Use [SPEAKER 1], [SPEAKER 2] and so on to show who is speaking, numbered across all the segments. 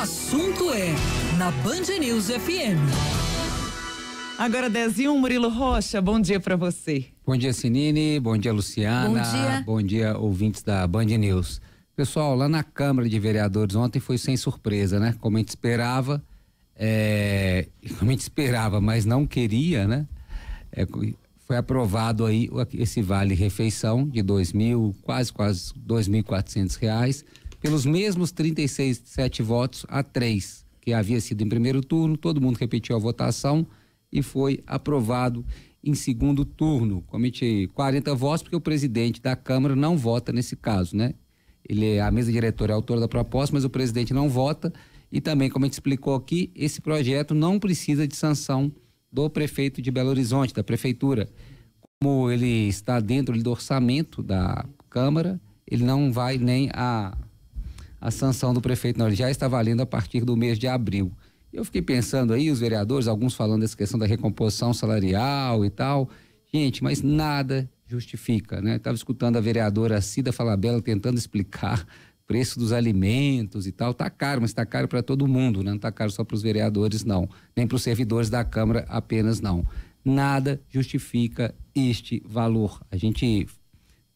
[SPEAKER 1] assunto é na Band News FM.
[SPEAKER 2] Agora 10h01, Murilo Rocha, bom dia para você.
[SPEAKER 3] Bom dia, Sinine, bom dia, Luciana.
[SPEAKER 4] Bom dia.
[SPEAKER 3] Bom dia, ouvintes da Band News. Pessoal, lá na Câmara de Vereadores ontem foi sem surpresa, né? Como a gente esperava, mas não queria, né? Foi aprovado aí esse vale refeição de quase R$ 2.400, pelos mesmos 37 votos a 3, que havia sido em primeiro turno. Todo mundo repetiu a votação e foi aprovado em segundo turno. Comite 40 votos, porque o presidente da Câmara não vota nesse caso, né? A mesa diretora é autora da proposta, mas o presidente não vota. E também, como a gente explicou aqui, esse projeto não precisa de sanção do prefeito de Belo Horizonte, da prefeitura. Como ele está dentro do orçamento da Câmara, ele não vai nem a sanção do prefeito, não. Ele já está valendo a partir do mês de abril. Eu fiquei pensando aí, os vereadores, alguns falando dessa questão da recomposição salarial e tal. Gente, mas nada justifica, né? Estava escutando a vereadora Cida Falabella tentando explicar preço dos alimentos e tal. Tá caro, mas tá caro para todo mundo, né? Não tá caro só para os vereadores, não. Nem para os servidores da Câmara apenas, não. Nada justifica este valor. A gente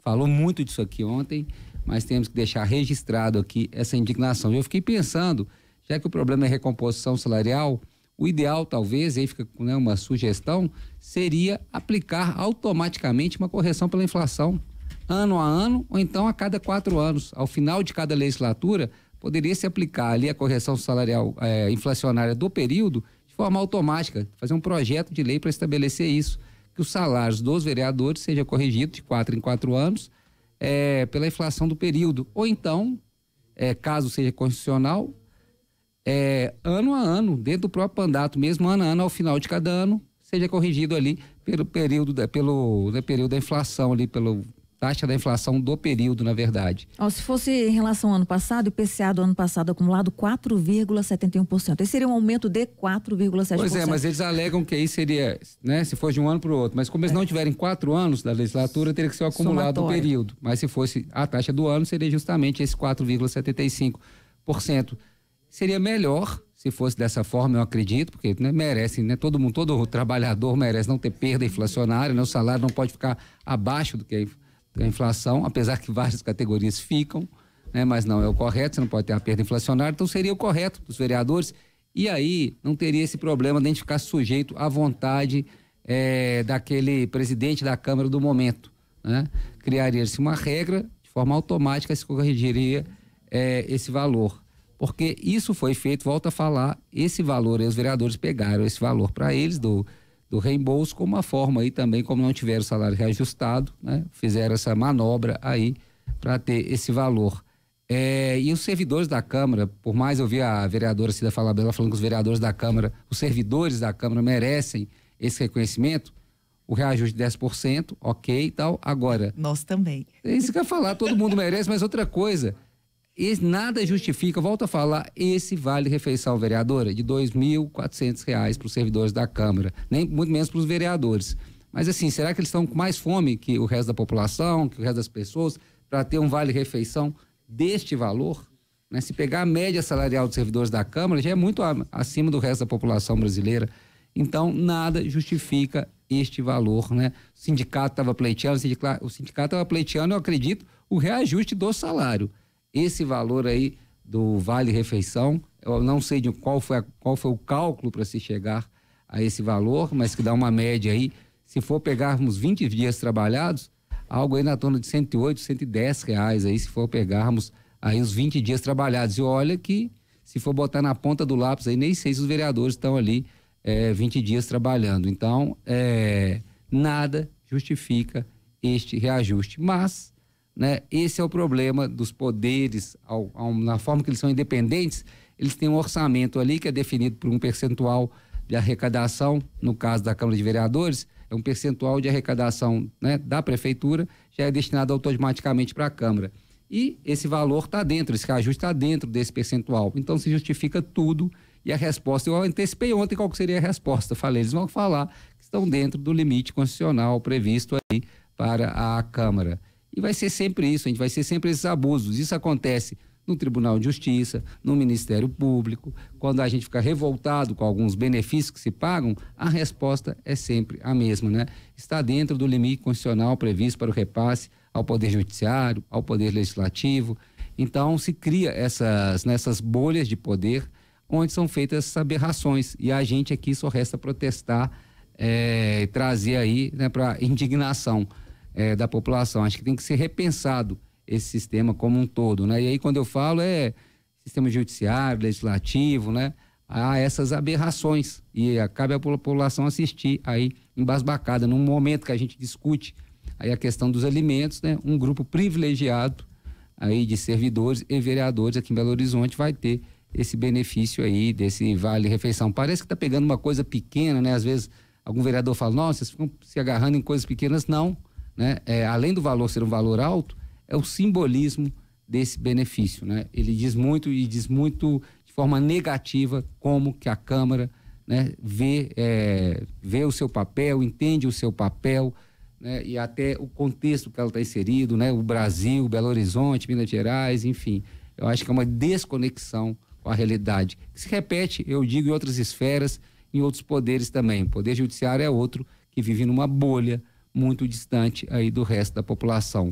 [SPEAKER 3] falou muito disso aqui ontem, mas temos que deixar registrado aqui essa indignação. Eu fiquei pensando, já que o problema é recomposição salarial, o ideal talvez, aí fica, né, uma sugestão, seria aplicar automaticamente uma correção pela inflação, ano a ano, ou então a cada 4 anos. Ao final de cada legislatura, poderia se aplicar ali a correção salarial inflacionária do período de forma automática, fazer um projeto de lei para estabelecer isso, que os salários dos vereadores sejam corrigidos de 4 em 4 anos pela inflação do período, ou então, caso seja constitucional, ano a ano, dentro do próprio mandato, mesmo ano a ano, ao final de cada ano, seja corrigido ali pelo período da inflação ali, pelo taxa da inflação do período, na verdade.
[SPEAKER 4] Se fosse em relação ao ano passado, o IPCA do ano passado acumulado 4,71%. Esse seria um aumento de 4,7%.
[SPEAKER 3] Pois é, mas eles alegam que aí seria, né, se fosse de um ano para o outro. Mas como eles não tiverem 4 anos da legislatura, teria que ser o acumulado do período. Mas se fosse a taxa do ano, seria justamente esse 4,75%. Seria melhor se fosse dessa forma, eu acredito, porque, né, merece, né, todo trabalhador merece não ter perda inflacionária, né, o salário não pode ficar abaixo do que a inflação, apesar que várias categorias ficam, né, mas não é o correto, você não pode ter a perda inflacionária, então seria o correto dos vereadores, e aí não teria esse problema de a gente ficar sujeito à vontade daquele presidente da Câmara do momento, né? Criaria-se uma regra, de forma automática se corrigiria esse valor. Porque isso foi feito, volto a falar, esse valor aí, os vereadores pegaram esse valor para eles do reembolso como uma forma aí também, como não tiveram o salário reajustado, né? Fizeram essa manobra aí para ter esse valor. E os servidores da Câmara, por mais eu vi a vereadora Cida Falabella falando que os vereadores da Câmara, os servidores da Câmara merecem esse reconhecimento, o reajuste de 10%, ok e tal. Agora,
[SPEAKER 2] nós também.
[SPEAKER 3] Isso que eu ia falar, todo mundo merece, mas outra coisa, nada justifica, volto a falar, esse vale refeição, vereadora, de R$ 2.400 para os servidores da Câmara, nem muito menos para os vereadores. Mas assim, será que eles estão com mais fome que o resto da população, que o resto das pessoas, para ter um vale refeição deste valor? Né? Se pegar a média salarial dos servidores da Câmara, já é muito acima do resto da população brasileira. Então, nada justifica este valor, né? O sindicato estava pleiteando, eu acredito, o reajuste do salário. Esse valor aí do Vale Refeição, eu não sei de qual foi o cálculo para se chegar a esse valor, mas que dá uma média aí, se for pegarmos 20 dias trabalhados, algo aí na torno de R$ 108, R$ 110 aí, se for pegarmos aí os 20 dias trabalhados. E olha que, se for botar na ponta do lápis aí, nem sei se os vereadores estão ali 20 dias trabalhando. Então, nada justifica este reajuste. Mas, né, esse é o problema dos poderes, na forma que eles são independentes, eles têm um orçamento ali que é definido por um percentual de arrecadação, no caso da Câmara de Vereadores, é um percentual de arrecadação, né, da Prefeitura, já é destinado automaticamente para a Câmara. E esse valor está dentro, esse reajuste está dentro desse percentual. Então se justifica tudo e a resposta, eu antecipei ontem qual que seria a resposta, falei, eles vão falar que estão dentro do limite constitucional previsto aí para a Câmara. E vai ser sempre isso, a gente vai ser sempre esses abusos. Isso acontece no Tribunal de Justiça, no Ministério Público. Quando a gente fica revoltado com alguns benefícios que se pagam, a resposta é sempre a mesma, né? Está dentro do limite constitucional previsto para o repasse ao Poder Judiciário, ao Poder Legislativo. Então, se cria nessas bolhas de poder onde são feitas essas aberrações. E a gente aqui só resta protestar e trazer aí, né, para indignação da população. Acho que tem que ser repensado esse sistema como um todo, né? E aí, quando eu falo, sistema judiciário, legislativo, né? Há essas aberrações e cabe à população assistir aí embasbacada, num momento que a gente discute aí a questão dos alimentos, né? Um grupo privilegiado aí de servidores e vereadores aqui em Belo Horizonte vai ter esse benefício aí desse vale-refeição. Parece que está pegando uma coisa pequena, né? Às vezes algum vereador fala, nossa, vocês ficam se agarrando em coisas pequenas. Não, né? Além do valor ser um valor alto, é o simbolismo desse benefício, né? Ele diz muito e diz muito de forma negativa como que a Câmara, né, vê o seu papel, entende o seu papel, né, e até o contexto que ela está inserido, né? O Brasil, Belo Horizonte, Minas Gerais, enfim. Eu acho que é uma desconexão com a realidade, que se repete, eu digo, em outras esferas, em outros poderes também. O Poder Judiciário é outro que vive numa bolha muito distante aí do resto da população.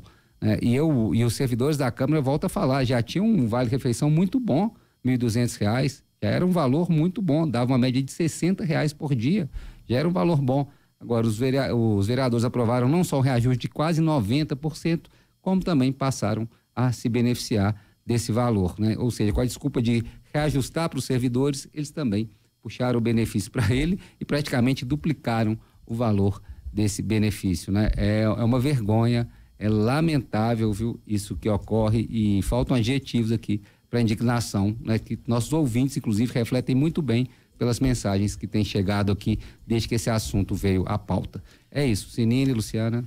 [SPEAKER 3] E os servidores da Câmara, volto a falar, já tinham um vale-refeição muito bom, R$ 1.200, já era um valor muito bom, dava uma média de R$ 60 por dia, já era um valor bom. Agora, os vereadores aprovaram não só um reajuste de quase 90%, como também passaram a se beneficiar desse valor, né? Ou seja, com a desculpa de reajustar para os servidores, eles também puxaram o benefício para ele e praticamente duplicaram o valor desse benefício, né? É uma vergonha. É lamentável, viu, isso que ocorre e faltam adjetivos aqui para indignação, né, que nossos ouvintes, inclusive, refletem muito bem pelas mensagens que têm chegado aqui desde que esse assunto veio à pauta. É isso, Sinine, Luciana.